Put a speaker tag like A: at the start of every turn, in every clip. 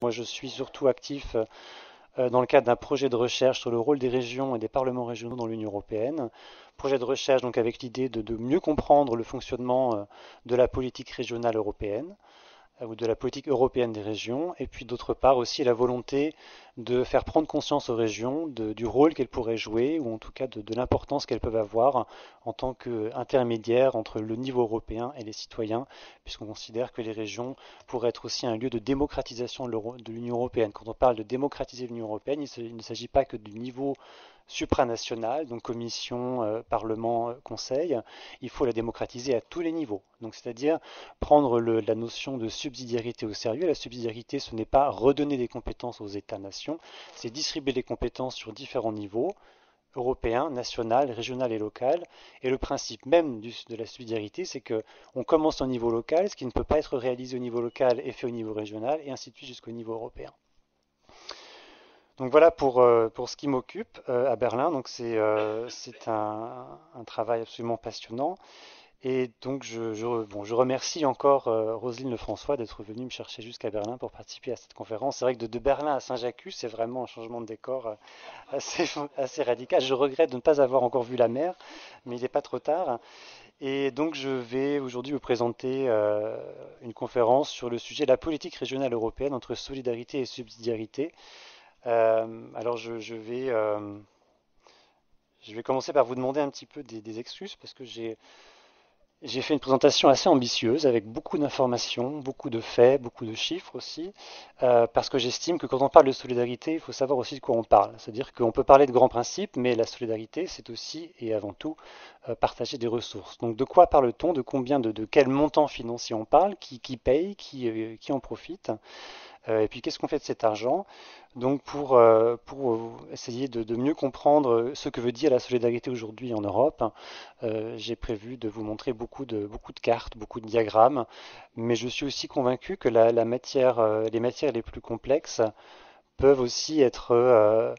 A: Moi, je suis surtout actif dans le cadre d'un projet de recherche sur le rôle des régions et des parlements régionaux dans l'Union européenne. Projet de recherche donc avec l'idée de mieux comprendre le fonctionnement de la politique régionale européenne ou de la politique européenne des régions, et puis d'autre part aussi la volonté de faire prendre conscience aux régions du rôle qu'elles pourraient jouer, ou en tout cas de l'importance qu'elles peuvent avoir en tant qu'intermédiaires entre le niveau européen et les citoyens, puisqu'on considère que les régions pourraient être aussi un lieu de démocratisation de l'Union européenne. Quand on parle de démocratiser l'Union européenne, il ne s'agit pas que du niveau supranational, donc Commission, Parlement, Conseil, il faut la démocratiser à tous les niveaux. Donc c'est-à-dire prendre la notion de subsidiarité au sérieux. La subsidiarité, ce n'est pas redonner des compétences aux États-nations, c'est distribuer les compétences sur différents niveaux, européen, national, régional et local. Et le principe même de la subsidiarité, c'est qu'on commence au niveau local, ce qui ne peut pas être réalisé au niveau local est fait au niveau régional, et ainsi de suite jusqu'au niveau européen. Donc voilà pour ce qui m'occupe à Berlin. Donc c'est un travail absolument passionnant. Et donc bon, je remercie encore Roselyne Lefrançois d'être venue me chercher jusqu'à Berlin pour participer à cette conférence. C'est vrai que de Berlin à Saint-Jacques, c'est vraiment un changement de décor assez, assez radical. Je regrette de ne pas avoir encore vu la mer, mais il n'est pas trop tard. Et donc je vais aujourd'hui vous présenter une conférence sur le sujet de la politique régionale européenne entre solidarité et subsidiarité. Alors je vais commencer par vous demander un petit peu des excuses parce que j'ai fait une présentation assez ambitieuse avec beaucoup d'informations, beaucoup de faits, beaucoup de chiffres aussi, parce que j'estime que quand on parle de solidarité, il faut savoir aussi de quoi on parle. C'est-à-dire qu'on peut parler de grands principes, mais la solidarité, c'est aussi et avant tout partager des ressources. Donc de quoi parle-t-on? De combien de quel montant financier on parle? Qui paye? Qui en profite? Et puis qu'est-ce qu'on fait de cet argent? Donc pour essayer de mieux comprendre ce que veut dire la solidarité aujourd'hui en Europe, j'ai prévu de vous montrer beaucoup de cartes, beaucoup de diagrammes, mais je suis aussi convaincu que les matières les plus complexes peuvent aussi être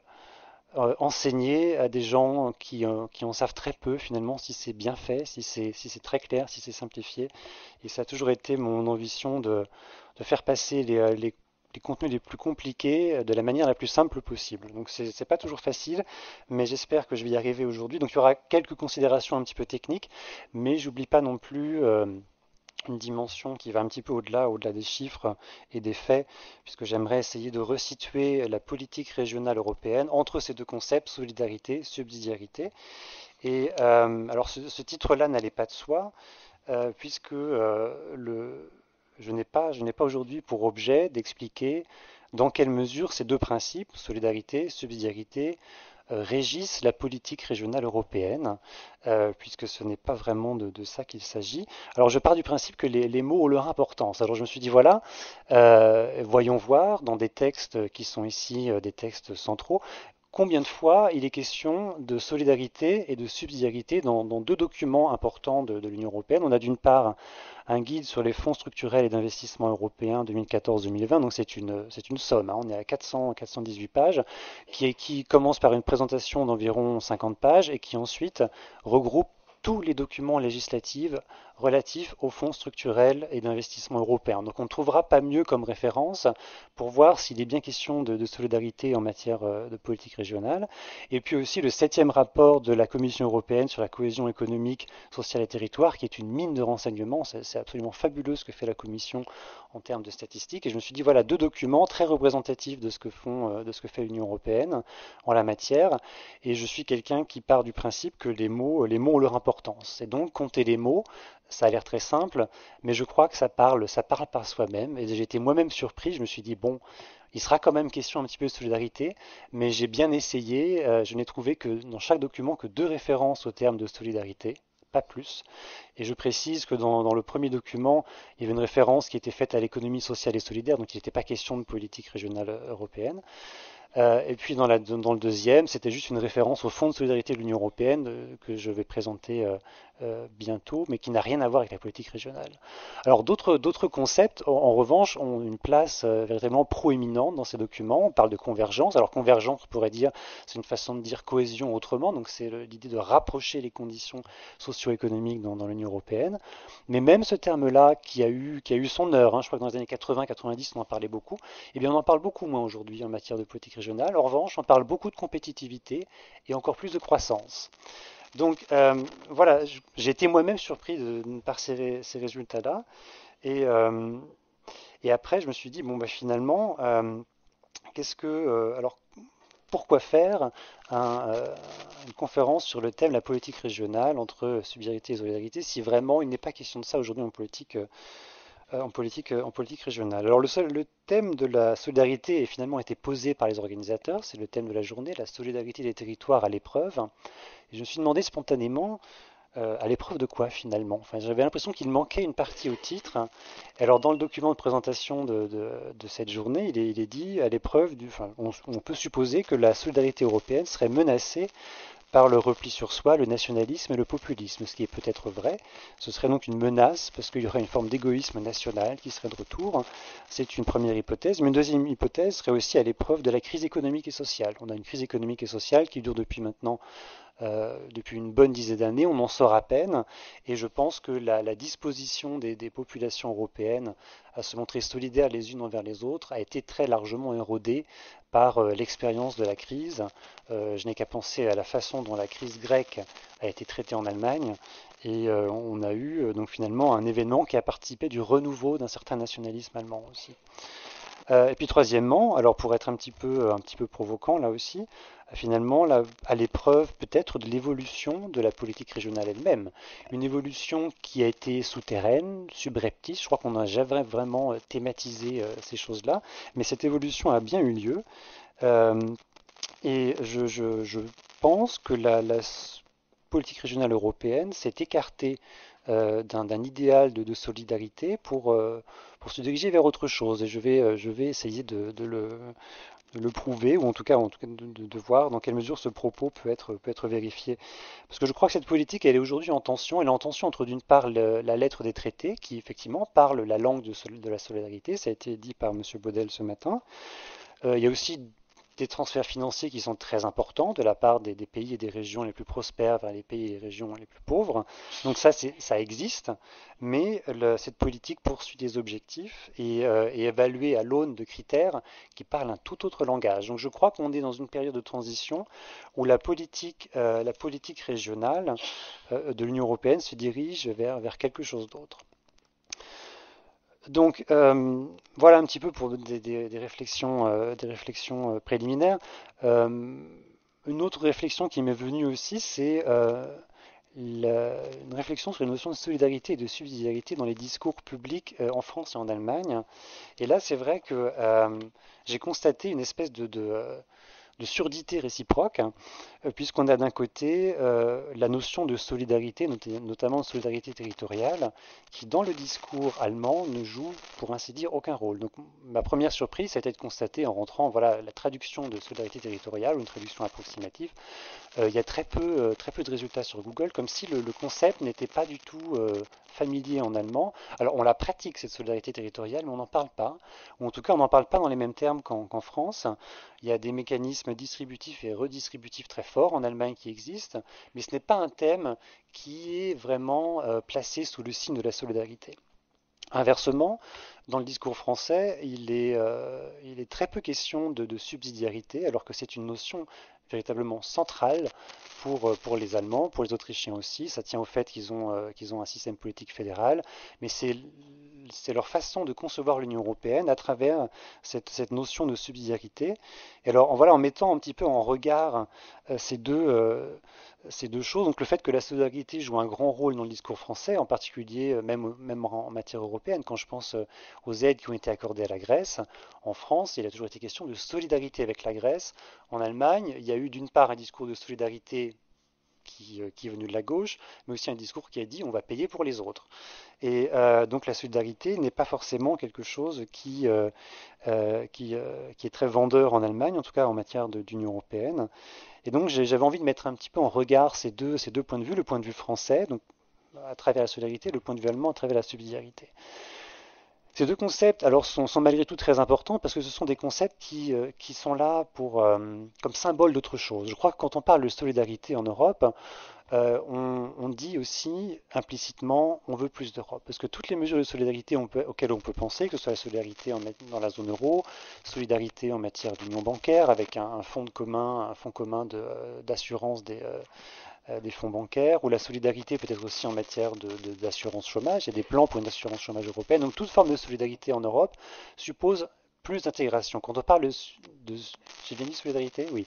A: enseignées à des gens qui en savent très peu finalement, si c'est bien fait, si c'est très clair, si c'est simplifié. Et ça a toujours été mon ambition de faire passer les contenus les plus compliqués de la manière la plus simple possible. Donc c'est pas toujours facile, mais j'espère que je vais y arriver aujourd'hui. Donc il y aura quelques considérations un petit peu techniques, mais j'oublie pas non plus une dimension qui va un petit peu au-delà des chiffres et des faits, puisque j'aimerais essayer de resituer la politique régionale européenne entre ces deux concepts, solidarité, subsidiarité. Et alors ce titre-là n'allait pas de soi, puisque je n'ai pas aujourd'hui pour objet d'expliquer dans quelle mesure ces deux principes, solidarité, subsidiarité, régissent la politique régionale européenne, puisque ce n'est pas vraiment de ça qu'il s'agit. Alors je pars du principe que les mots ont leur importance. Alors je me suis dit, voilà, voyons voir dans des textes qui sont ici des textes centraux, combien de fois il est question de solidarité et de subsidiarité dans deux documents importants de l'Union européenne. On a d'une part un guide sur les fonds structurels et d'investissement européens 2014-2020, donc c'est une somme, hein, on est à 418 pages, qui commence par une présentation d'environ 50 pages et qui ensuite regroupe tous les documents législatifs relatifs aux fonds structurels et d'investissement européens. Donc on ne trouvera pas mieux comme référence pour voir s'il est bien question de solidarité en matière de politique régionale. Et puis aussi le septième rapport de la Commission européenne sur la cohésion économique, sociale et territoire, qui est une mine de renseignements. C'est absolument fabuleux ce que fait la Commission en termes de statistiques. Et je me suis dit, voilà deux documents très représentatifs de ce que fait l'Union européenne en la matière. Et je suis quelqu'un qui part du principe que les mots ont leur importance. Et donc compter les mots, ça a l'air très simple, mais je crois que ça parle par soi-même. Et j'ai été moi-même surpris. Je me suis dit, bon, il sera quand même question un petit peu de solidarité, mais j'ai bien essayé. Je n'ai trouvé que dans chaque document que deux références au terme de solidarité, pas plus. Et je précise que dans le premier document, il y avait une référence qui était faite à l'économie sociale et solidaire, donc il n'était pas question de politique régionale européenne. Et puis dans le deuxième, c'était juste une référence au Fonds de solidarité de l'Union européenne que je vais présenter bientôt, mais qui n'a rien à voir avec la politique régionale. Alors d'autres concepts, en revanche, ont une place véritablement proéminente dans ces documents. On parle de convergence. Alors convergence, on pourrait dire, c'est une façon de dire cohésion autrement, donc c'est l'idée de rapprocher les conditions socio-économiques dans l'Union européenne. Mais même ce terme-là, qui a eu son heure, hein, je crois que dans les années 80-90, on en parlait beaucoup, eh bien on en parle beaucoup moins aujourd'hui en matière de politique régionale. En revanche, on parle beaucoup de compétitivité et encore plus de croissance. Donc voilà, j'ai été moi-même surpris par ces résultats-là. Et, euh, et après, je me suis dit, bon, bah, finalement, alors, pourquoi faire une conférence sur le thème la politique régionale entre subsidiarité et solidarité si vraiment il n'est pas question de ça aujourd'hui en politique régionale. Alors le thème de la solidarité a finalement été posé par les organisateurs, c'est le thème de la journée, la solidarité des territoires à l'épreuve. Et je me suis demandé spontanément, à l'épreuve de quoi finalement? Enfin, j'avais l'impression qu'il manquait une partie au titre. Alors dans le document de présentation de cette journée, il est dit à l'épreuve enfin, on peut supposer que la solidarité européenne serait menacée par le repli sur soi, le nationalisme et le populisme, ce qui est peut-être vrai. Ce serait donc une menace parce qu'il y aurait une forme d'égoïsme national qui serait de retour. C'est une première hypothèse. Mais une deuxième hypothèse serait aussi à l'épreuve de la crise économique et sociale. On a une crise économique et sociale qui dure depuis une bonne dizaine d'années, on en sort à peine, et je pense que la disposition des populations européennes à se montrer solidaires les unes envers les autres a été très largement érodée par l'expérience de la crise. Je n'ai qu'à penser à la façon dont la crise grecque a été traitée en Allemagne, et on a eu donc finalement un événement qui a participé du renouveau d'un certain nationalisme allemand aussi. Et puis troisièmement, alors pour être un petit peu provocant là aussi, finalement là, à l'épreuve peut-être de l'évolution de la politique régionale elle-même. Une évolution qui a été souterraine, subreptice, je crois qu'on n'a jamais vraiment thématisé ces choses-là, mais cette évolution a bien eu lieu. Euh, et je pense que la politique régionale européenne s'est écartée d'un idéal de solidarité pour se diriger vers autre chose. Et je vais essayer de le prouver, ou en tout cas de voir dans quelle mesure ce propos peut être vérifié. Parce que je crois que cette politique, elle est aujourd'hui en tension. Elle est en tension entre d'une part la lettre des traités, qui effectivement parle la langue de la solidarité, ça a été dit par M. Baudel ce matin. Il y a aussi des transferts financiers qui sont très importants de la part des pays et des régions les plus prospères vers les pays et les régions les plus pauvres. Donc ça existe, mais cette politique poursuit des objectifs et évaluée à l'aune de critères qui parlent un tout autre langage. Donc je crois qu'on est dans une période de transition où la politique régionale de l'Union européenne se dirige vers quelque chose d'autre. Donc voilà un petit peu pour des réflexions préliminaires. Euh, une autre réflexion qui m'est venue aussi, c'est une réflexion sur les notions de solidarité et de subsidiarité dans les discours publics en France et en Allemagne. Et là, c'est vrai que j'ai constaté une espèce de surdité réciproque, hein, puisqu'on a d'un côté la notion de solidarité, notamment de solidarité territoriale, qui dans le discours allemand ne joue, pour ainsi dire, aucun rôle. Donc ma première surprise, ça a été de constater en rentrant, voilà, la traduction de solidarité territoriale, ou une traduction approximative, il y a très peu de résultats sur Google, comme si le concept n'était pas du tout familier en allemand. Alors on la pratique, cette solidarité territoriale, mais on n'en parle pas, ou en tout cas on n'en parle pas dans les mêmes termes qu'en France. Il y a des mécanismes distributifs et redistributifs très forts en Allemagne qui existent, mais ce n'est pas un thème qui est vraiment placé sous le signe de la solidarité. Inversement, dans le discours français, il est très peu question de subsidiarité, alors que c'est une notion véritablement centrale pour les Allemands, pour les Autrichiens aussi. Ça tient au fait qu'ils ont un système politique fédéral, mais c'est leur façon de concevoir l'Union européenne à travers cette notion de subsidiarité. Et alors, voilà, en mettant un petit peu en regard ces deux choses, donc le fait que la solidarité joue un grand rôle dans le discours français, en particulier même en matière européenne, quand je pense aux aides qui ont été accordées à la Grèce, en France, il a toujours été question de solidarité avec la Grèce. En Allemagne, il y a eu d'une part un discours de solidarité qui est venu de la gauche, mais aussi un discours qui a dit on va payer pour les autres. Et donc la solidarité n'est pas forcément quelque chose qui est très vendeur en Allemagne, en tout cas en matière d'Union européenne. Et donc j'avais envie de mettre un petit peu en regard ces deux points de vue, le point de vue français, donc à travers la solidarité, et le point de vue allemand à travers la subsidiarité. Ces deux concepts, alors, sont malgré tout très importants parce que ce sont des concepts qui sont là comme symbole d'autre chose. Je crois que quand on parle de solidarité en Europe, on dit aussi implicitement on veut plus d'Europe. Parce que toutes les mesures de solidarité auxquelles on peut penser, que ce soit la solidarité dans la zone euro, solidarité en matière d'union bancaire avec un fonds commun d'assurance des fonds bancaires, ou la solidarité peut-être aussi en matière d'assurance chômage. Il y a des plans pour une assurance chômage européenne. Donc toute forme de solidarité en Europe suppose plus d'intégration. Quand on parle de j'ai bien dit solidarité? Oui.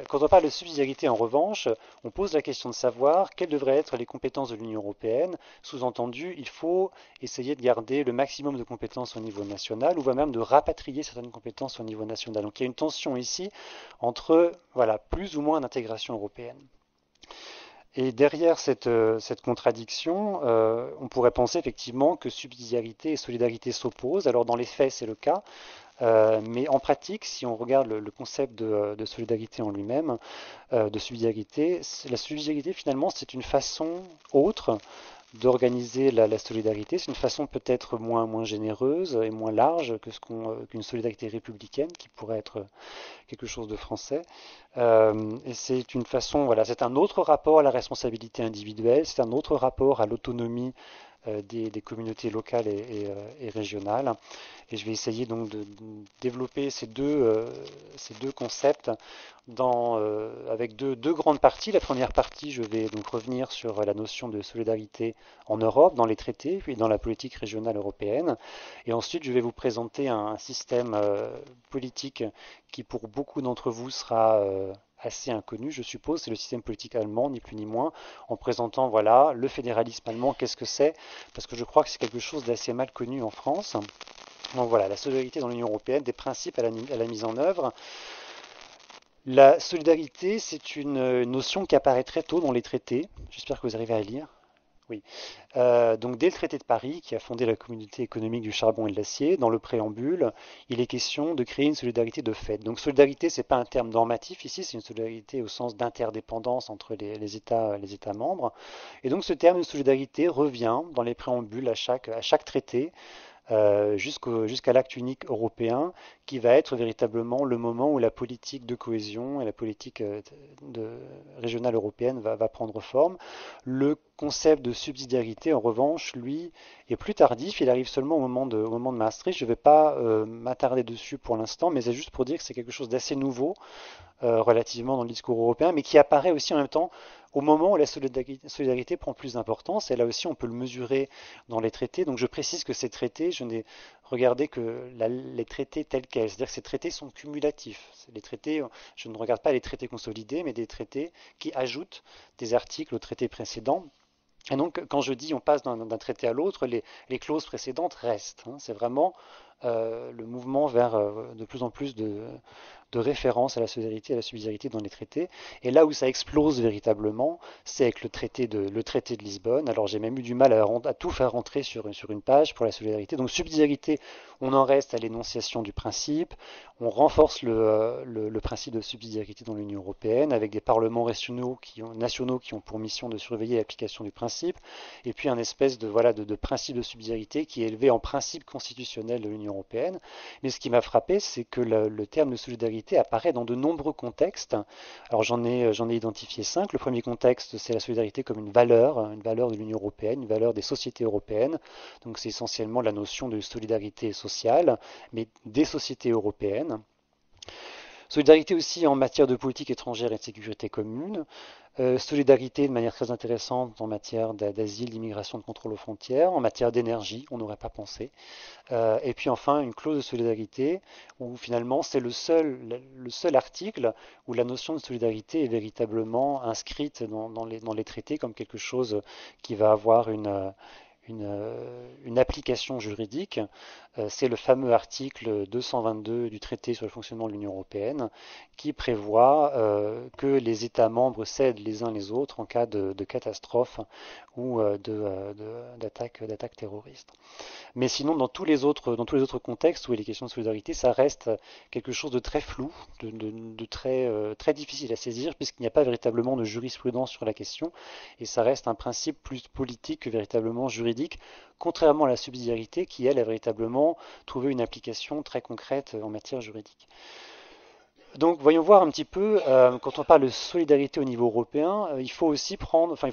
A: Quand on parle de subsidiarité, en revanche, on pose la question de savoir quelles devraient être les compétences de l'Union européenne. Sous-entendu, il faut essayer de garder le maximum de compétences au niveau national, ou voire même de rapatrier certaines compétences au niveau national. Donc il y a une tension ici entre voilà, plus ou moins d'intégration européenne. Et derrière cette contradiction, on pourrait penser effectivement que subsidiarité et solidarité s'opposent. Alors dans les faits, c'est le cas, mais en pratique, si on regarde le concept de solidarité en lui-même, de subsidiarité, la subsidiarité finalement c'est une façon autre d'organiser la solidarité. C'est une façon peut-être moins généreuse et moins large qu'une solidarité républicaine qui pourrait être quelque chose de français. Et c'est une façon, voilà, c'est un autre rapport à la responsabilité individuelle, c'est un autre rapport à l'autonomie des communautés locales et régionales. Et je vais essayer donc de développer ces deux concepts avec deux grandes parties. La première partie, je vais donc revenir sur la notion de solidarité en Europe, dans les traités, puis dans la politique régionale européenne. Et ensuite, je vais vous présenter un système politique qui, pour beaucoup d'entre vous, sera assez inconnu, je suppose. C'est le système politique allemand, ni plus ni moins, en présentant voilà le fédéralisme allemand, qu'est-ce que c'est, parce que je crois que c'est quelque chose d'assez mal connu en France. Donc voilà, la solidarité dans l'Union européenne, des principes à la mise en œuvre. La solidarité, c'est une notion qui apparaît très tôt dans les traités. J'espère que vous arrivez à lire. Oui. Donc dès le traité de Paris, qui a fondé la communauté économique du charbon et de l'acier, dans le préambule, il est question de créer une solidarité de fait. Donc solidarité, c'est pas un terme normatif ici, c'est une solidarité au sens d'interdépendance entre les États membres. Et donc ce terme de solidarité revient dans les préambules à chaque traité jusqu'à l'acte unique européen, qui va être véritablement le moment où la politique de cohésion et la politique régionale européenne va prendre forme. Le concept de subsidiarité, en revanche, lui, est plus tardif. Il arrive seulement au moment de Maastricht. Je ne vais pas m'attarder dessus pour l'instant, mais c'est juste pour dire que c'est quelque chose d'assez nouveau relativement dans le discours européen, mais qui apparaît aussi en même temps au moment où la solidarité prend plus d'importance. Et là aussi, on peut le mesurer dans les traités. Donc je précise que ces traités, je n'ai regardé que les traités tels quels. C'est-à-dire que ces traités sont cumulatifs. Les traités, je ne regarde pas les traités consolidés, mais des traités qui ajoutent des articles aux traités précédents. Et donc, quand je dis on passe d'un traité à l'autre, les clauses précédentes restent. Hein. C'est vraiment le mouvement vers de plus en plus de référence à la solidarité et à la subsidiarité dans les traités. Et là où ça explose véritablement, c'est avec le traité de Lisbonne. Alors j'ai même eu du mal à tout faire rentrer sur une page pour la solidarité. Donc subsidiarité, on en reste à l'énonciation du principe. On renforce le principe de subsidiarité dans l'Union européenne avec des parlements nationaux qui ont pour mission de surveiller l'application du principe. Et puis un espèce de principe de subsidiarité qui est élevé en principe constitutionnel de l'Union européenne. Mais ce qui m'a frappé, c'est que le terme de solidarité apparaît dans de nombreux contextes. Alors j'en ai identifié 5. Le premier contexte, c'est la solidarité comme une valeur de l'Union européenne, une valeur des sociétés européennes. Donc c'est essentiellement la notion de solidarité sociale, mais des sociétés européennes. Solidarité aussi en matière de politique étrangère et de sécurité commune. Solidarité de manière très intéressante en matière d'asile, d'immigration, de contrôle aux frontières. En matière d'énergie, on n'aurait pas pensé. Et puis enfin, une clause de solidarité où finalement c'est le seul article où la notion de solidarité est véritablement inscrite dans les traités comme quelque chose qui va avoir une application juridique. C'est le fameux article 222 du traité sur le fonctionnement de l'Union européenne qui prévoit que les États membres s'aident les uns les autres en cas de catastrophe ou d'attaque terroriste. Mais sinon, dans tous les autres contextes où il est question de solidarité, ça reste quelque chose de très flou, de très difficile à saisir, puisqu'il n'y a pas véritablement de jurisprudence sur la question, et ça reste un principe plus politique que véritablement juridique, contrairement à la subsidiarité qui, elle, a véritablement trouvé une application très concrète en matière juridique. Donc, voyons voir un petit peu, quand on parle de solidarité au niveau européen, il faut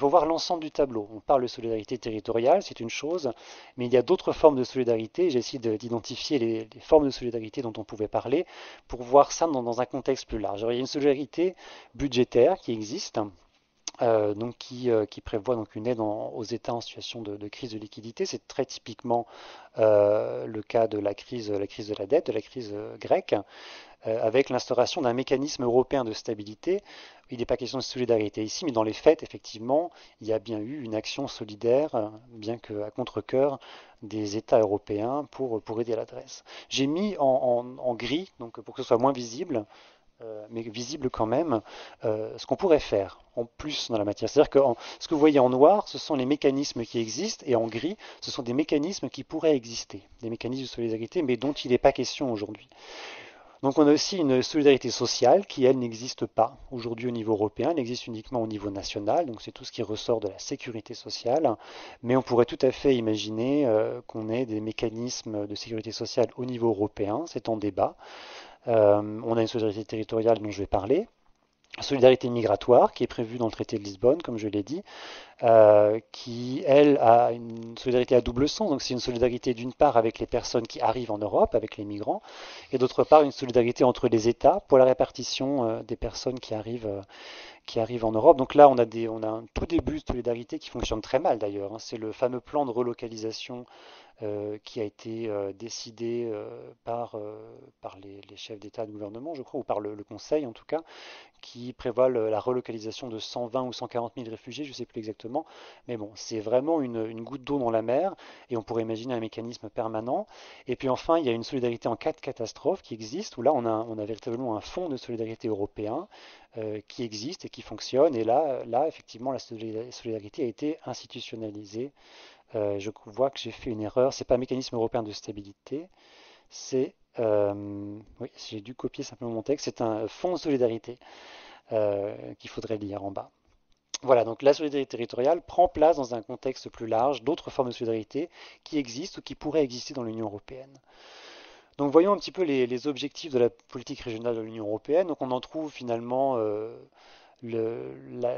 A: voir l'ensemble du tableau. On parle de solidarité territoriale, c'est une chose, mais il y a d'autres formes de solidarité. J'ai essayé d'identifier les formes de solidarité dont on pouvait parler pour voir ça dans un contexte plus large. Alors, il y a une solidarité budgétaire qui existe, qui prévoit donc une aide aux États en situation de crise de liquidité. C'est très typiquement le cas de la crise de la dette, de la crise grecque, avec l'instauration d'un mécanisme européen de stabilité. Il n'est pas question de solidarité ici, mais dans les faits, effectivement, il y a bien eu une action solidaire, bien qu'à contre-cœur des États européens pour aider à l'adresse. J'ai mis en gris, donc pour que ce soit moins visible, mais visible quand même, ce qu'on pourrait faire en plus dans la matière. C'est-à-dire que ce que vous voyez en noir, ce sont les mécanismes qui existent, et en gris, ce sont des mécanismes qui pourraient exister, des mécanismes de solidarité, mais dont il n'est pas question aujourd'hui. Donc on a aussi une solidarité sociale qui, elle, n'existe pas aujourd'hui au niveau européen, elle existe uniquement au niveau national, donc c'est tout ce qui ressort de la sécurité sociale, mais on pourrait tout à fait imaginer qu'on ait des mécanismes de sécurité sociale au niveau européen, c'est en débat. On a une solidarité territoriale dont je vais parler, solidarité migratoire qui est prévue dans le traité de Lisbonne, comme je l'ai dit, qui, elle, a une solidarité à double sens. Donc c'est une solidarité d'une part avec les personnes qui arrivent en Europe, avec les migrants, et d'autre part une solidarité entre les États pour la répartition des personnes qui arrivent en Europe. Donc là, on a un tout début de solidarité qui fonctionne très mal d'ailleurs, hein. C'est le fameux plan de relocalisation qui a été décidé par les chefs d'État et de gouvernement, je crois, ou par le Conseil en tout cas, qui prévoit la relocalisation de 120 ou 140 000 réfugiés, je ne sais plus exactement. Mais bon, c'est vraiment une goutte d'eau dans la mer, et on pourrait imaginer un mécanisme permanent. Et puis enfin, il y a une solidarité en cas de catastrophe qui existe, où là, on a véritablement un fonds de solidarité européen qui existe et qui fonctionne. Et là effectivement, la solidarité a été institutionnalisée. Je vois que j'ai fait une erreur. C'est pas un mécanisme européen de stabilité, c'est oui, j'ai dû copier simplement mon texte. C'est un fonds de solidarité qu'il faudrait lire en bas. Voilà, donc la solidarité territoriale prend place dans un contexte plus large d'autres formes de solidarité qui existent ou qui pourraient exister dans l'Union européenne. Donc voyons un petit peu les objectifs de la politique régionale de l'Union européenne. Donc on en trouve finalement le- la-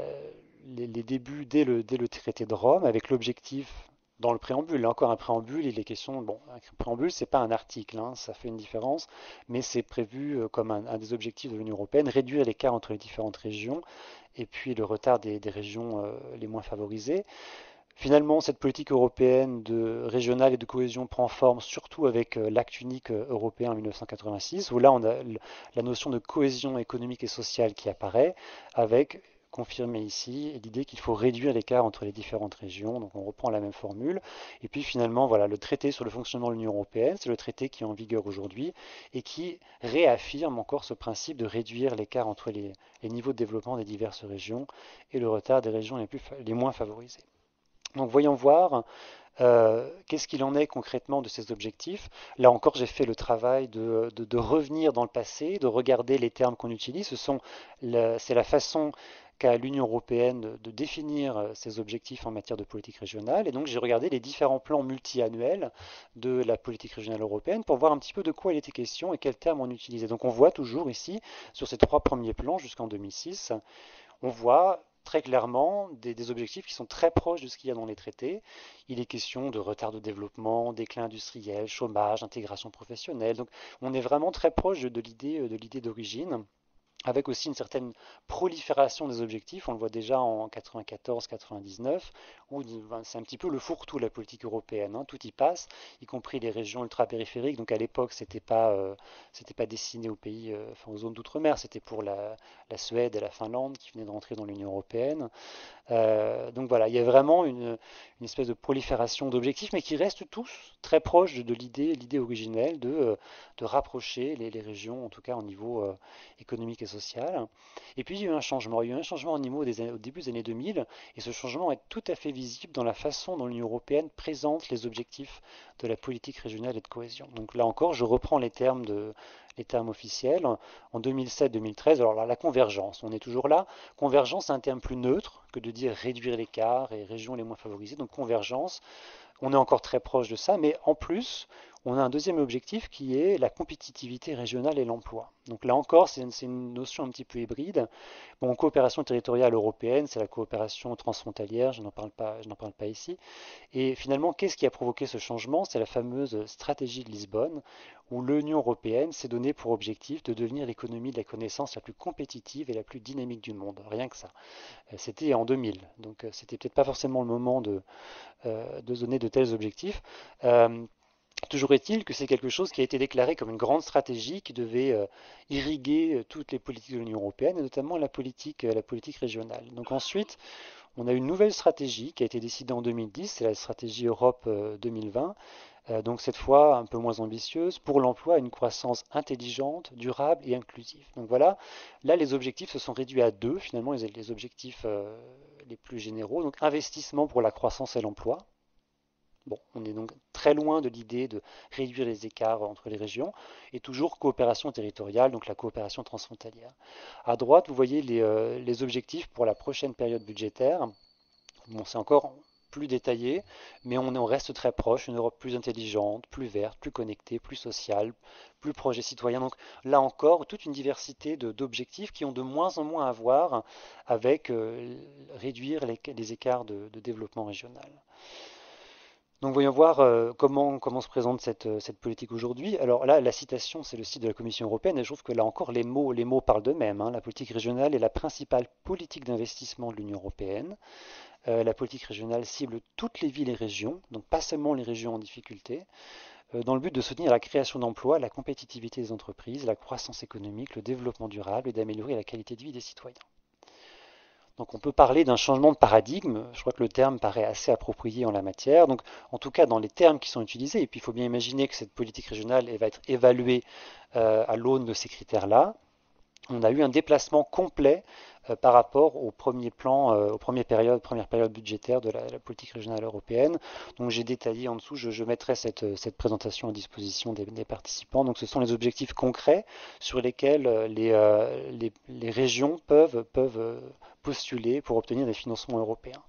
A: les débuts dès le traité de Rome, avec l'objectif dans le préambule. Là encore un préambule, il est question, bon, un préambule, c'est pas un article, hein, ça fait une différence, mais c'est prévu comme un des objectifs de l'Union européenne, réduire l'écart entre les différentes régions et puis le retard des régions les moins favorisées. Finalement, cette politique européenne régionale et de cohésion prend forme surtout avec l'acte unique européen en 1986, où là on a la notion de cohésion économique et sociale qui apparaît, avec, confirmé ici, l'idée qu'il faut réduire l'écart entre les différentes régions. Donc on reprend la même formule. Et puis finalement, voilà, le traité sur le fonctionnement de l'Union européenne, c'est le traité qui est en vigueur aujourd'hui et qui réaffirme encore ce principe de réduire l'écart entre les niveaux de développement des diverses régions et le retard des régions les moins favorisées. Donc voyons voir qu'est-ce qu'il en est concrètement de ces objectifs. Là encore, j'ai fait le travail de revenir dans le passé, de regarder les termes qu'on utilise. C'est la façon qu'a l'Union européenne de définir ses objectifs en matière de politique régionale. Et donc j'ai regardé les différents plans multiannuels de la politique régionale européenne pour voir un petit peu de quoi il était question et quels termes on utilisait. Donc on voit toujours ici, sur ces trois premiers plans jusqu'en 2006, on voit très clairement des objectifs qui sont très proches de ce qu'il y a dans les traités. Il est question de retard de développement, déclin industriel, chômage, intégration professionnelle. Donc on est vraiment très proche de l'idée d'origine. avec aussi une certaine prolifération des objectifs. On le voit déjà en 94-99, où c'est un petit peu le fourre-tout la politique européenne, hein. Tout y passe, y compris les régions ultra-périphériques. Donc à l'époque, c'était pas destiné aux pays, enfin aux zones d'outre-mer, c'était pour la Suède et la Finlande qui venaient de rentrer dans l'Union européenne. Donc voilà, il y a vraiment une espèce de prolifération d'objectifs, mais qui restent tous très proches de l'idée originelle de rapprocher les régions, en tout cas au niveau économique et social. Et puis il y a eu un changement. Il y a eu un changement au début des années 2000, et ce changement est tout à fait visible dans la façon dont l'Union européenne présente les objectifs de la politique régionale et de cohésion. Donc là encore, je reprends les termes officiels. En 2007-2013, alors là, la convergence, on est toujours là. Convergence, c'est un terme plus neutre que de dire réduire l'écart et régions les moins favorisées. Donc convergence, on est encore très proche de ça, mais en plus, on a un deuxième objectif qui est la compétitivité régionale et l'emploi. Donc là encore, c'est une notion un petit peu hybride. Bon, coopération territoriale européenne, c'est la coopération transfrontalière, je n'en parle pas ici. Et finalement, qu'est-ce qui a provoqué ce changement? C'est la fameuse stratégie de Lisbonne, où l'Union européenne s'est donné pour objectif de devenir l'économie de la connaissance la plus compétitive et la plus dynamique du monde. Rien que ça. C'était en 2000, donc c'était peut-être pas forcément le moment de se donner de tels objectifs. Euh, Toujours est-il que c'est quelque chose qui a été déclaré comme une grande stratégie qui devait irriguer toutes les politiques de l'Union européenne et notamment la politique régionale. Donc ensuite, on a une nouvelle stratégie qui a été décidée en 2010, c'est la stratégie Europe 2020. Donc cette fois un peu moins ambitieuse pour l'emploi et une croissance intelligente, durable et inclusive. Donc voilà, là les objectifs se sont réduits à deux finalement, les objectifs les plus généraux. Donc investissement pour la croissance et l'emploi. Bon, on est donc très loin de l'idée de réduire les écarts entre les régions et toujours coopération territoriale, donc la coopération transfrontalière. À droite, vous voyez les objectifs pour la prochaine période budgétaire. Bon, c'est encore plus détaillé, mais on reste très proche, une Europe plus intelligente, plus verte, plus connectée, plus sociale, plus proche des citoyens. Donc là encore, toute une diversité d'objectifs qui ont de moins en moins à voir avec réduire les écarts de développement régional. Donc voyons voir comment se présente cette politique aujourd'hui. Alors là, la citation, c'est le site de la Commission européenne, et je trouve que là encore, les mots parlent d'eux-mêmes, hein. La politique régionale est la principale politique d'investissement de l'Union européenne. La politique régionale cible toutes les villes et régions, donc pas seulement les régions en difficulté, dans le but de soutenir la création d'emplois, la compétitivité des entreprises, la croissance économique, le développement durable et d'améliorer la qualité de vie des citoyens. Donc on peut parler d'un changement de paradigme, je crois que le terme paraît assez approprié en la matière, donc en tout cas dans les termes qui sont utilisés, et puis il faut bien imaginer que cette politique régionale va être évaluée à l'aune de ces critères-là. On a eu un déplacement complet par rapport au premier plan, première période budgétaire de la politique régionale européenne. Donc j'ai détaillé en dessous, je mettrai cette présentation à disposition des participants. Donc ce sont les objectifs concrets sur lesquels les régions peuvent postuler pour obtenir des financements européens.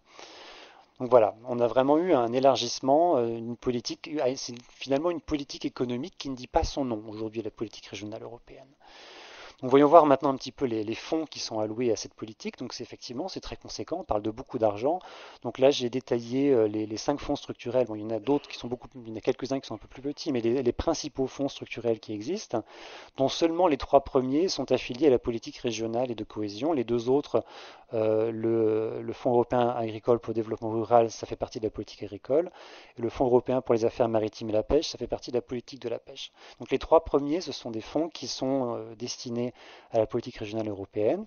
A: Donc voilà, on a vraiment eu un élargissement, une politique, c'est finalement une politique économique qui ne dit pas son nom aujourd'hui, la politique régionale européenne. Donc voyons voir maintenant un petit peu les fonds qui sont alloués à cette politique. Donc c'est effectivement c'est très conséquent, on parle de beaucoup d'argent. Donc là j'ai détaillé les 5 fonds structurels. Bon, il y en a d'autres qui sont il y en a quelques-uns qui sont un peu plus petits, mais les principaux fonds structurels qui existent, dont seulement les 3 premiers sont affiliés à la politique régionale et de cohésion. Les 2 autres, le Fonds européen agricole pour le développement rural, ça fait partie de la politique agricole, et le Fonds européen pour les affaires maritimes et la pêche, ça fait partie de la politique de la pêche. Donc les 3 premiers, ce sont des fonds qui sont destinés à la politique régionale européenne,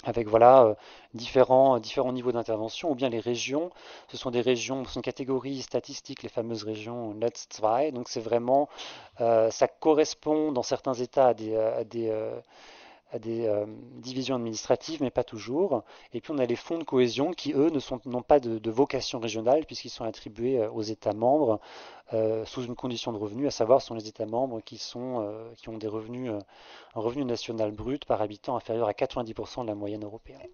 A: avec voilà différents niveaux d'intervention, ou bien les régions, ce sont des régions, ce sont une catégorie statistique, les fameuses régions NUTS 2, donc c'est vraiment, ça correspond dans certains États à des divisions administratives, mais pas toujours. Et puis on a les fonds de cohésion qui, eux, n'ont pas de vocation régionale, puisqu'ils sont attribués aux États membres sous une condition de revenu, à savoir ce sont les États membres qui ont des revenus, un revenu national brut par habitant inférieur à 90% de la moyenne européenne.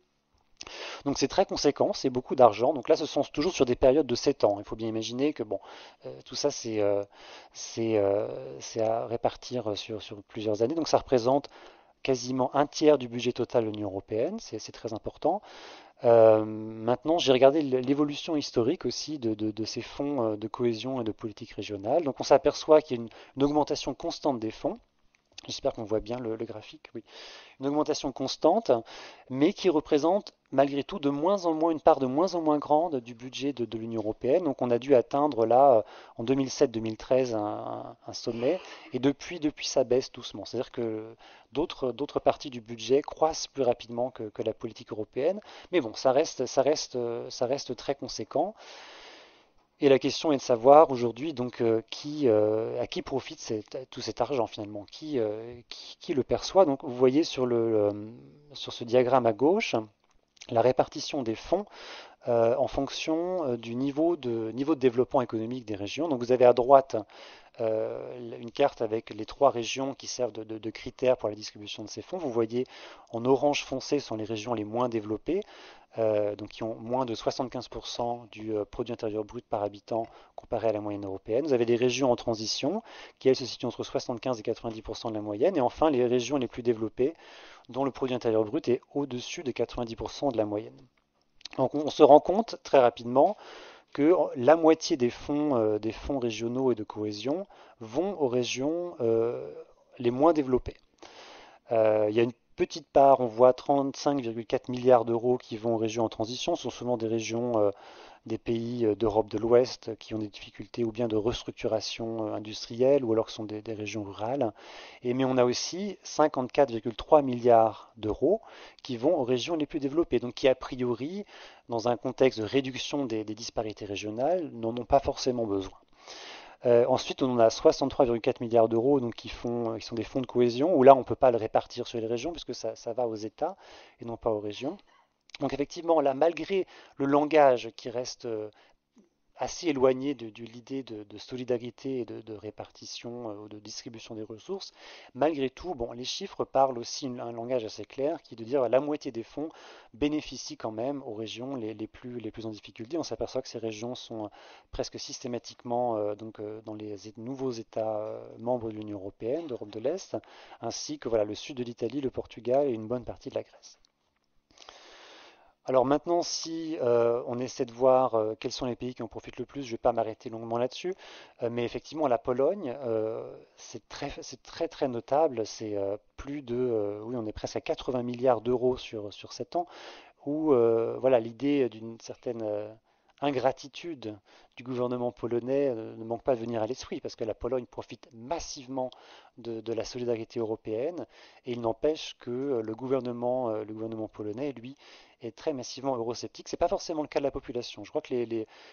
A: Donc c'est très conséquent, c'est beaucoup d'argent. Donc là, ce sont toujours sur des périodes de 7 ans. Il faut bien imaginer que bon, tout ça, c'est à répartir sur plusieurs années. Donc ça représente quasiment un tiers du budget total de l'Union européenne, c'est très important. Maintenant, j'ai regardé l'évolution historique aussi de ces fonds de cohésion et de politique régionale. Donc on s'aperçoit qu'il y a une augmentation constante des fonds. J'espère qu'on voit bien le graphique. Oui. Une augmentation constante, mais qui représente malgré tout de moins en moins une part de moins en moins grande du budget de l'Union européenne. Donc on a dû atteindre là en 2007-2013 un sommet, et depuis ça baisse doucement. C'est-à-dire que d'autres parties du budget croissent plus rapidement que la politique européenne, mais bon, ça reste très conséquent. Et la question est de savoir aujourd'hui donc à qui profite tout cet argent finalement, qui le perçoit. Donc vous voyez sur ce diagramme à gauche la répartition des fonds en fonction du niveau de développement économique des régions. Donc vous avez à droite une carte avec les trois régions qui servent de critères pour la distribution de ces fonds. Vous voyez en orange foncé sont les régions les moins développées, donc qui ont moins de 75% du produit intérieur brut par habitant comparé à la moyenne européenne. Vous avez des régions en transition qui elles se situent entre 75 et 90% de la moyenne. Et enfin les régions les plus développées dont le produit intérieur brut est au-dessus de 90% de la moyenne. Donc on se rend compte très rapidement que la moitié des fonds régionaux et de cohésion vont aux régions les moins développées. Il y a une petite part, on voit 35,4 milliards d'euros qui vont aux régions en transition. Ce sont souvent des régions des pays d'Europe de l'Ouest qui ont des difficultés ou bien de restructuration industrielle ou alors que ce sont des régions rurales. Mais on a aussi 54,3 milliards d'euros qui vont aux régions les plus développées, donc qui a priori, dans un contexte de réduction des disparités régionales, n'en ont pas forcément besoin. Ensuite, on a 63,4 milliards d'euros donc qui sont des fonds de cohésion, où là, on ne peut pas le répartir sur les régions, puisque ça va aux États et non pas aux régions. Donc effectivement, là, malgré le langage qui reste assez éloigné de l'idée de solidarité et de répartition ou de distribution des ressources, malgré tout, bon, les chiffres parlent aussi un langage assez clair qui est de dire la moitié des fonds bénéficient quand même aux régions les plus en difficulté. On s'aperçoit que ces régions sont presque systématiquement dans les nouveaux États membres de l'Union européenne, d'Europe de l'Est, ainsi que voilà, le sud de l'Italie, le Portugal et une bonne partie de la Grèce. Alors maintenant, si on essaie de voir quels sont les pays qui en profitent le plus, je ne vais pas m'arrêter longuement là-dessus, mais effectivement, la Pologne, c'est très très notable. C'est oui, on est presque à 80 milliards d'euros sur 7 ans, où voilà, l'idée d'une certaine ingratitude du gouvernement polonais ne manque pas de venir à l'esprit, parce que la Pologne profite massivement de la solidarité européenne, et il n'empêche que le gouvernement polonais, lui, est très massivement eurosceptique. Ce n'est pas forcément le cas de la population. Je crois que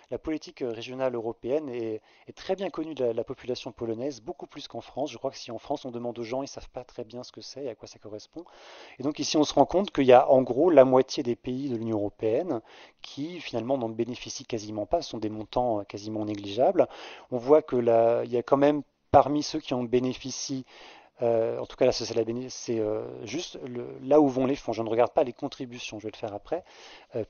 A: la politique régionale européenne est très bien connue de la population polonaise, beaucoup plus qu'en France. Je crois que si en France on demande aux gens, ils ne savent pas très bien ce que c'est et à quoi ça correspond. Et donc ici, on se rend compte qu'il y a en gros la moitié des pays de l'Union européenne qui finalement n'en bénéficient quasiment pas. Ce sont des montants quasiment négligeables. On voit il y a quand même parmi ceux qui en bénéficient, en tout cas là c'est juste là où vont les fonds. Je ne regarde pas les contributions, je vais le faire après,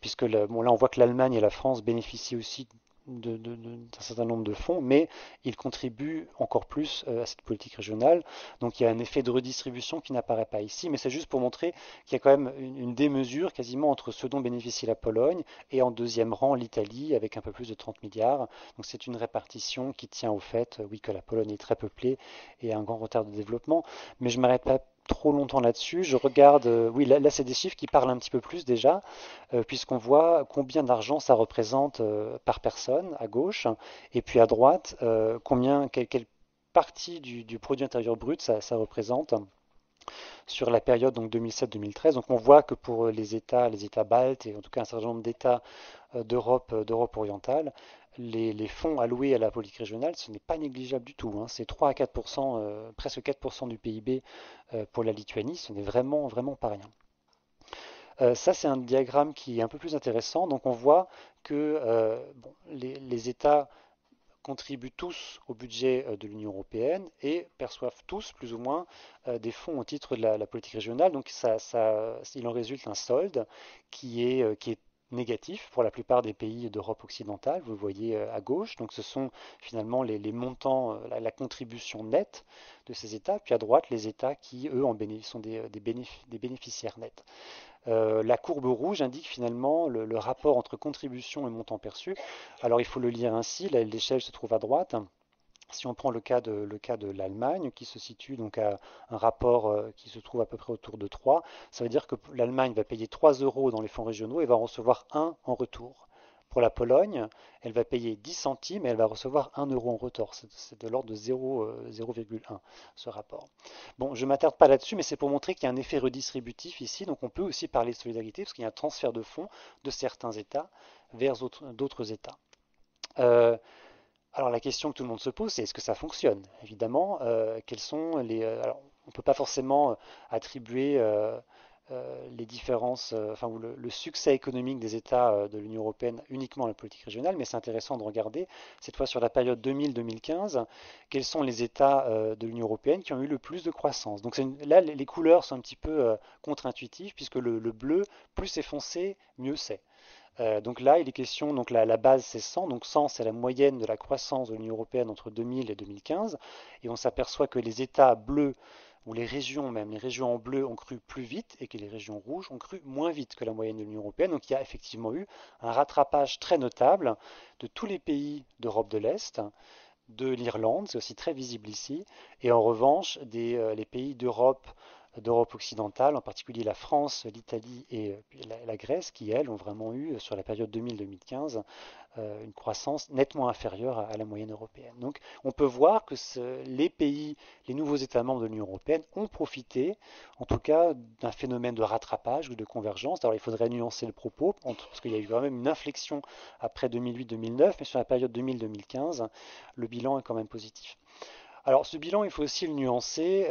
A: puisque bon, là on voit que l'Allemagne et la France bénéficient aussi d'un certain nombre de fonds, mais ils contribuent encore plus à cette politique régionale. Donc il y a un effet de redistribution qui n'apparaît pas ici, mais c'est juste pour montrer qu'il y a quand même une démesure quasiment entre ce dont bénéficie la Pologne et en deuxième rang l'Italie avec un peu plus de 30 milliards. Donc c'est une répartition qui tient au fait, oui, que la Pologne est très peuplée et a un grand retard de développement, mais je ne m'arrête pas trop longtemps là-dessus. Je regarde, oui, là c'est des chiffres qui parlent un petit peu plus déjà puisqu'on voit combien d'argent ça représente par personne à gauche, et puis à droite, quelle partie du produit intérieur brut ça représente sur la période donc 2007-2013. Donc on voit que pour les États baltes et en tout cas un certain nombre d'États d'Europe orientale, les fonds alloués à la politique régionale, ce n'est pas négligeable du tout, hein. C'est 3 à 4%, presque 4% du PIB pour la Lituanie, ce n'est vraiment, vraiment pas rien. Ça, c'est un diagramme qui est un peu plus intéressant. Donc, on voit que bon, les États contribuent tous au budget de l'Union européenne et perçoivent tous, plus ou moins, des fonds au titre de la politique régionale. Donc, il en résulte un solde qui est négatif pour la plupart des pays d'Europe occidentale. Vous le voyez à gauche. Donc, ce sont finalement les montants, la contribution nette de ces États. Puis à droite, les États qui, eux, sont des bénéficiaires nets. La courbe rouge indique finalement le rapport entre contribution et montant perçu. Alors il faut le lire ainsi, l'échelle se trouve à droite. Si on prend le cas de l'Allemagne, qui se situe donc à un rapport qui se trouve à peu près autour de 3, ça veut dire que l'Allemagne va payer 3 euros dans les fonds régionaux et va en recevoir 1 en retour. Pour la Pologne, elle va payer 10 centimes et elle va recevoir 1 euro en retour. C'est de l'ordre de 0,1 ce rapport. Bon, je ne m'attarde pas là-dessus, mais c'est pour montrer qu'il y a un effet redistributif ici. Donc on peut aussi parler de solidarité parce qu'il y a un transfert de fonds de certains États vers d'autres États. Euh, alors la question que tout le monde se pose, c'est est-ce que ça fonctionne? Évidemment, quels sont alors, on ne peut pas forcément attribuer les différences, enfin, ou le succès économique des États de l'Union européenne uniquement à la politique régionale, mais c'est intéressant de regarder, cette fois sur la période 2000-2015, quels sont les États de l'Union européenne qui ont eu le plus de croissance. Donc là, les couleurs sont un petit peu contre-intuitives, puisque le bleu, plus c'est foncé, mieux c'est. Donc là, il est question, donc la base c'est 100, donc 100 c'est la moyenne de la croissance de l'Union européenne entre 2000 et 2015, et on s'aperçoit que les États bleus, ou les régions même, les régions en bleu ont cru plus vite, et que les régions rouges ont cru moins vite que la moyenne de l'Union européenne, donc il y a effectivement eu un rattrapage très notable de tous les pays d'Europe de l'Est, de l'Irlande, c'est aussi très visible ici, et en revanche, les pays d'Europe occidentale, en particulier la France, l'Italie et la Grèce, qui, elles, ont vraiment eu, sur la période 2000-2015, une croissance nettement inférieure à la moyenne européenne. Donc on peut voir que les pays, les nouveaux États membres de l'Union européenne ont profité, en tout cas, d'un phénomène de rattrapage ou de convergence. Alors il faudrait nuancer le propos, parce qu'il y a eu quand même une inflexion après 2008-2009, mais sur la période 2000-2015, le bilan est quand même positif. Alors ce bilan, il faut aussi le nuancer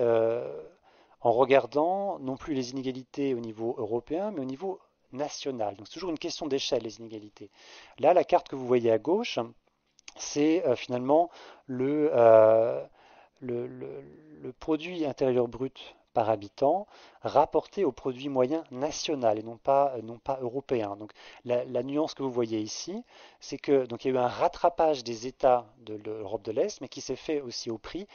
A: en regardant non plus les inégalités au niveau européen, mais au niveau national. Donc c'est toujours une question d'échelle, les inégalités. Là, la carte que vous voyez à gauche, c'est finalement le, euh, le produit intérieur brut par habitant rapporté au produit moyen national et non pas européen. Donc la nuance que vous voyez ici, c'est que donc il y a eu un rattrapage des États de l'Europe de l'Est, mais qui s'est fait aussi au prix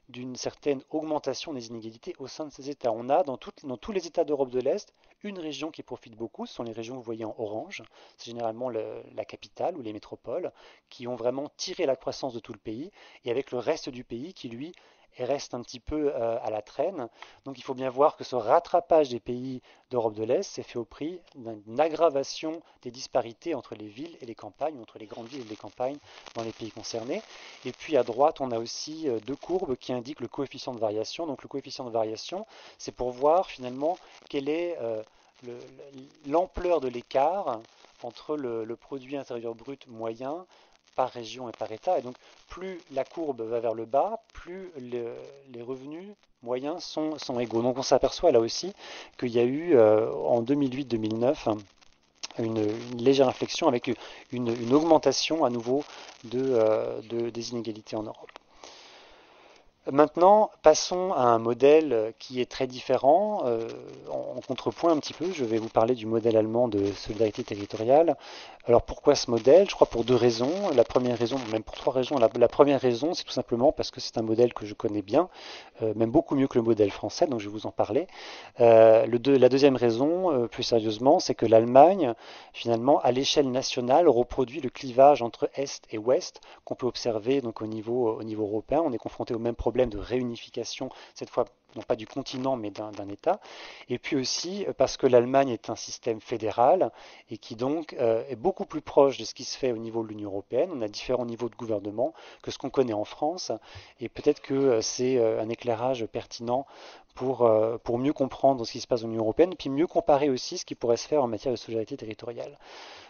A: d'une certaine augmentation des inégalités au sein de ces États. On a dans tous les États d'Europe de l'Est une région qui profite beaucoup, ce sont les régions que vous voyez en orange, c'est généralement la capitale ou les métropoles, qui ont vraiment tiré la croissance de tout le pays, et avec le reste du pays qui, lui, reste un petit peu à la traîne. Donc il faut bien voir que ce rattrapage des pays d'Europe de l'Est s'est fait au prix d'une aggravation des disparités entre les villes et les campagnes, entre les grandes villes et les campagnes dans les pays concernés. Et puis à droite, on a aussi deux courbes qui indiquent le coefficient de variation. Donc le coefficient de variation, c'est pour voir finalement quelle est l'ampleur de l'écart entre le produit intérieur brut moyen par région et par État. Et donc, plus la courbe va vers le bas, plus les revenus moyens sont égaux. Donc, on s'aperçoit là aussi qu'il y a eu en 2008-2009 une légère inflexion avec une augmentation à nouveau des inégalités en Europe. Maintenant, passons à un modèle qui est très différent. En contrepoint un petit peu, je vais vous parler du modèle allemand de solidarité territoriale. Alors pourquoi ce modèle? Je crois pour deux raisons. La première raison, même pour trois raisons. La première raison, c'est tout simplement parce que c'est un modèle que je connais bien, même beaucoup mieux que le modèle français, donc je vais vous en parler. La deuxième raison, plus sérieusement, c'est que l'Allemagne, finalement, à l'échelle nationale, reproduit le clivage entre Est et Ouest qu'on peut observer donc au niveau européen. On est confronté au même problème de réunification, cette fois non pas du continent mais d'un État. Et puis aussi parce que l'Allemagne est un système fédéral et qui donc est beaucoup plus proche de ce qui se fait au niveau de l'Union européenne. On a différents niveaux de gouvernement que ce qu'on connaît en France. Et peut-être que c'est un éclairage pertinent pour mieux comprendre ce qui se passe dans l'Union européenne, puis mieux comparer aussi ce qui pourrait se faire en matière de solidarité territoriale.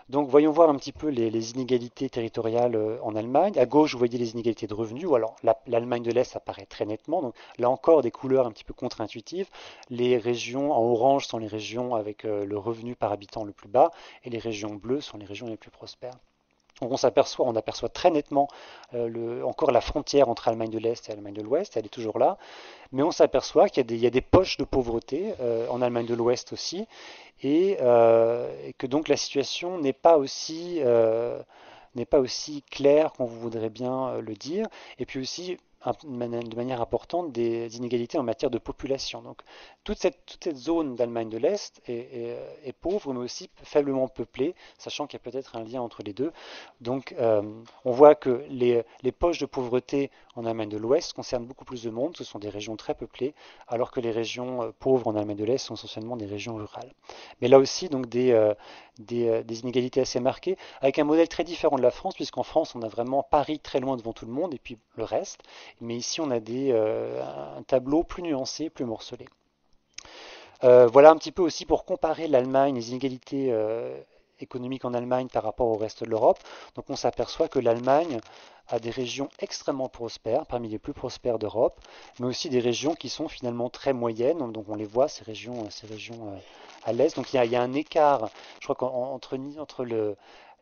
A: Donc voyons voir un petit peu les inégalités territoriales en Allemagne. À gauche, vous voyez les inégalités de revenus, ou alors l'Allemagne de l'Est apparaît très nettement. Donc là encore, des couleurs un petit peu contre-intuitives. Les régions en orange sont les régions avec le revenu par habitant le plus bas, et les régions bleues sont les régions les plus prospères. Donc on aperçoit très nettement encore la frontière entre Allemagne de l'Est et Allemagne de l'Ouest, elle est toujours là, mais on s'aperçoit qu'il y a des poches de pauvreté en Allemagne de l'Ouest aussi, et que donc la situation n'est pas aussi claire qu'on voudrait bien le dire. Et puis aussi, de manière importante des inégalités en matière de population. Donc toute cette zone d'Allemagne de l'Est est pauvre, mais aussi faiblement peuplée, sachant qu'il y a peut-être un lien entre les deux. Donc on voit que les poches de pauvreté en Allemagne de l'Ouest concernent beaucoup plus de monde, ce sont des régions très peuplées, alors que les régions pauvres en Allemagne de l'Est sont essentiellement des régions rurales. Mais là aussi, donc des inégalités assez marquées, avec un modèle très différent de la France, puisqu'en France, on a vraiment Paris très loin devant tout le monde, et puis le reste. Mais ici, on a un tableau plus nuancé, plus morcelé. Voilà un petit peu aussi pour comparer l'Allemagne, les inégalités économiques en Allemagne par rapport au reste de l'Europe. Donc on s'aperçoit que l'Allemagne a des régions extrêmement prospères, parmi les plus prospères d'Europe, mais aussi des régions qui sont finalement très moyennes. Donc on les voit, ces régions à l'est. Donc il y a un écart, je crois qu'entre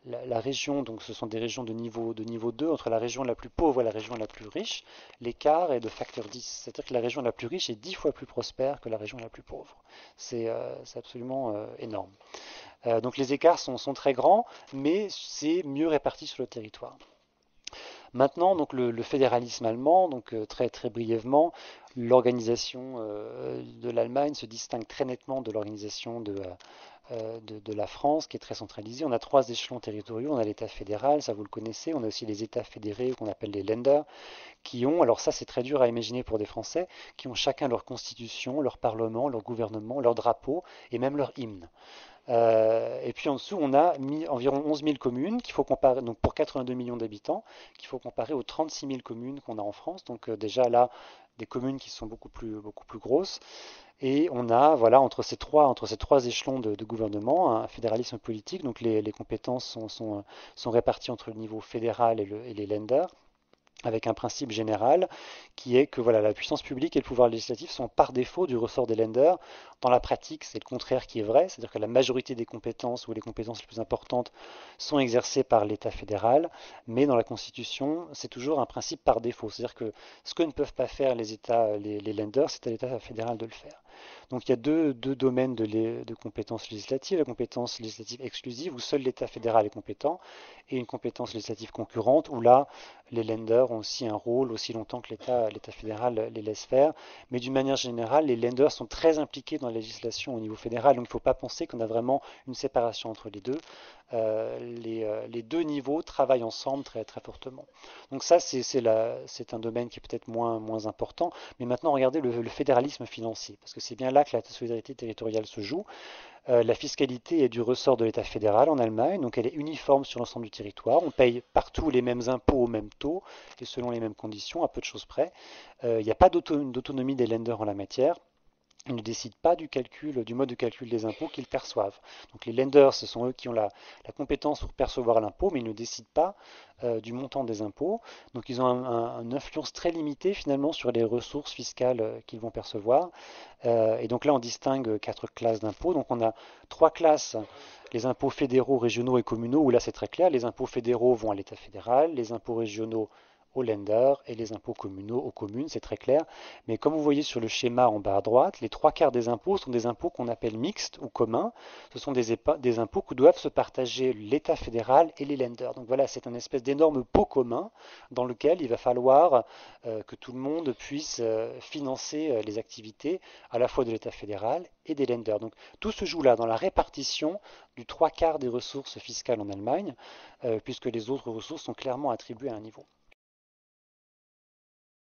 A: la région, donc ce sont des régions de niveau 2, entre la région la plus pauvre et la région la plus riche, l'écart est de facteur 10. C'est-à-dire que la région la plus riche est 10 fois plus prospère que la région la plus pauvre. C'est absolument énorme. Donc les écarts sont très grands, mais c'est mieux réparti sur le territoire. Maintenant, donc le fédéralisme allemand, donc très brièvement, l'organisation de l'Allemagne se distingue très nettement de l'organisation de la France, qui est très centralisée. On a trois échelons territoriaux. On a l'État fédéral, ça vous le connaissez. On a aussi les États fédérés qu'on appelle les Länder, qui ont, alors ça c'est très dur à imaginer pour des Français, qui ont chacun leur constitution, leur parlement, leur gouvernement, leur drapeau et même leur hymne. Et puis en dessous, on a environ 11 000 communes qu'il faut comparer, donc pour 82 millions d'habitants, qu'il faut comparer aux 36 000 communes qu'on a en France. Donc déjà là, des communes qui sont beaucoup plus grosses. Et on a, voilà, entre ces trois échelons de gouvernement, un fédéralisme politique. Donc les compétences sont réparties entre le niveau fédéral et les lenders, avec un principe général qui est que voilà, la puissance publique et le pouvoir législatif sont par défaut du ressort des lenders. Dans la pratique, c'est le contraire qui est vrai, c'est-à-dire que la majorité des compétences ou les compétences les plus importantes sont exercées par l'État fédéral, mais dans la Constitution, c'est toujours un principe par défaut, c'est-à-dire que ce que ne peuvent pas faire les États, les lenders, c'est à l'État fédéral de le faire. Donc il y a deux domaines de compétences législatives, la compétence législative exclusive où seul l'État fédéral est compétent, et une compétence législative concurrente où là, les lenders ont aussi un rôle aussi longtemps que l'État fédéral les laisse faire. Mais d'une manière générale, les lenders sont très impliqués dans la législation au niveau fédéral, donc il ne faut pas penser qu'on a vraiment une séparation entre les deux. Les deux niveaux travaillent ensemble très fortement. Donc ça, c'est un domaine qui est peut-être moins important. Mais maintenant, regardez le fédéralisme financier, parce que c'est bien là que la solidarité territoriale se joue. La fiscalité est du ressort de l'État fédéral en Allemagne, donc elle est uniforme sur l'ensemble du territoire. On paye partout les mêmes impôts au même taux et selon les mêmes conditions, à peu de choses près. Il n'y a pas d'autonomie des lenders en la matière. Ils ne décident pas du mode de calcul des impôts qu'ils perçoivent. Donc les lenders, ce sont eux qui ont la compétence pour percevoir l'impôt, mais ils ne décident pas du montant des impôts. Donc ils ont une influence très limitée finalement sur les ressources fiscales qu'ils vont percevoir. Et donc là, on distingue quatre classes d'impôts. Donc on a trois classes, les impôts fédéraux, régionaux et communaux, où là c'est très clair. Les impôts fédéraux vont à l'État fédéral, les impôts régionaux aux lenders et les impôts communaux aux communes, c'est très clair. Mais comme vous voyez sur le schéma en bas à droite, les trois quarts des impôts sont des impôts qu'on appelle mixtes ou communs. Ce sont des impôts que doivent se partager l'État fédéral et les lenders. Donc voilà, c'est un espèce d'énorme pot commun dans lequel il va falloir que tout le monde puisse financer les activités à la fois de l'État fédéral et des lenders. Donc tout se joue là dans la répartition du trois quarts des ressources fiscales en Allemagne, puisque les autres ressources sont clairement attribuées à un niveau.